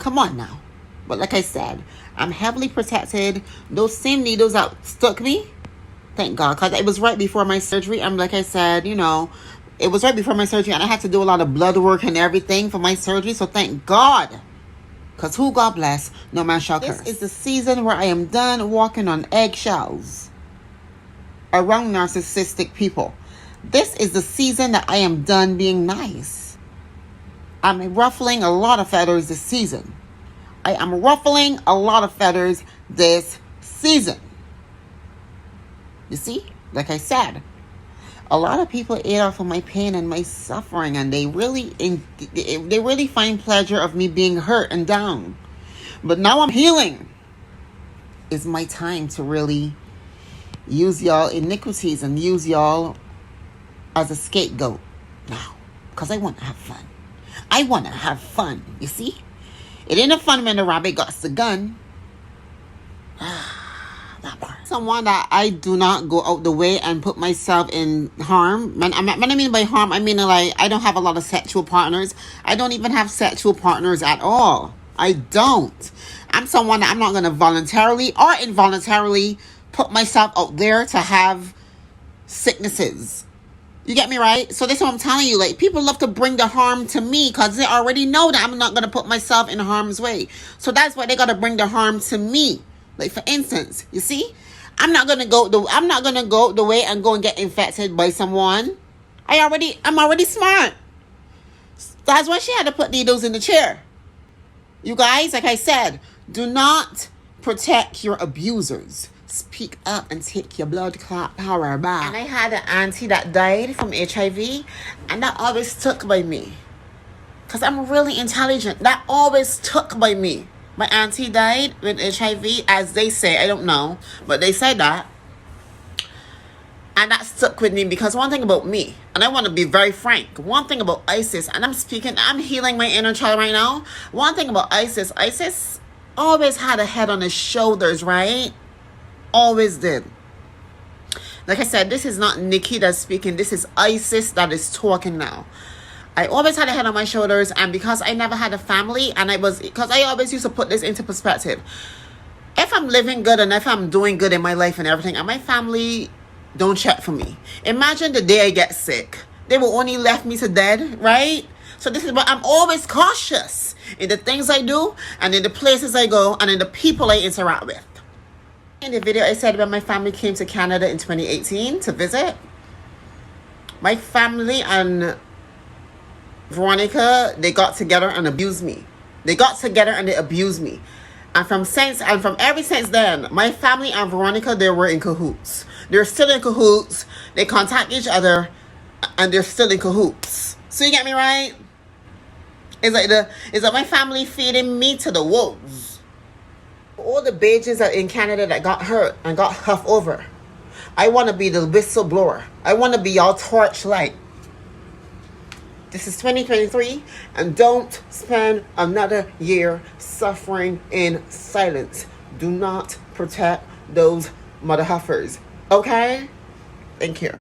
Come on now. But like I said, I'm heavily protected. Those same needles that stuck me, thank God, because it was right before my surgery. And like I said, you know, it was right before my surgery, and I had to do a lot of blood work and everything for my surgery. So thank God. Because who God bless, no man shall curse. This is the season where I am done walking on eggshells around narcissistic people. This is the season that I am done being nice. I'm ruffling a lot of feathers this season. I am ruffling a lot of feathers this season. You see, like I said, a lot of people ate off of my pain and my suffering, and they really find pleasure of me being hurt and down. But now I'm healing. It's my time to really use y'all iniquities and use y'all as a scapegoat now, because I want to have fun. I want to have fun. You see, it ain't a fun when the rabbit got the gun. That part. Someone that I do not go out the way and put myself in harm. When I mean by harm, I mean like I don't have a lot of sexual partners. I don't even have sexual partners at all. I don't. I'm someone that I'm not going to voluntarily or involuntarily put myself out there to have sicknesses. You get me right? So that's what I'm telling you. Like, people love to bring the harm to me because they already know that I'm not going to put myself in harm's way. So that's why they got to bring the harm to me. Like, for instance, you see, I'm not gonna go the way and go and get infected by someone. I'm already smart. That's why she had to put needles in the chair. You guys, like I said, do not protect your abusers. Speak up and take your blood clot power back. And I had an auntie that died from HIV, and that always stuck by me, because I'm really intelligent. That always stuck by me. My auntie died with HIV, as they say. I don't know, but they said that. And that stuck with me, because one thing about me, and I want to be very frank, one thing about Isis, and I'm healing my inner child right now. One thing about Isis always had a head on his shoulders, right? Always did. Like I said, this is not Nikki that's speaking. This is Isis that is talking now. I always had a head on my shoulders, and because I never had a family, and because I always used to put this into perspective. If I'm living good and if I'm doing good in my life and everything, and my family don't check for me, imagine the day I get sick. They will only left me to dead, right? So this is why I'm always cautious in the things I do, and in the places I go, and in the people I interact with. In the video I said when my family came to Canada in 2018 to visit, my family and Veronica, they got together and abused me. They abused me. And from ever since then, my family and Veronica, they were in cahoots. They're still in cahoots. They contact each other, and they're still in cahoots. So you get me right? It's like my family feeding me to the wolves. All the bages that in Canada that got hurt and got huffed over, I want to be the whistleblower. I want to be y'all torchlight. This is 2023, and don't spend another year suffering in silence. Do not protect those mother huffers. Okay? Thank you.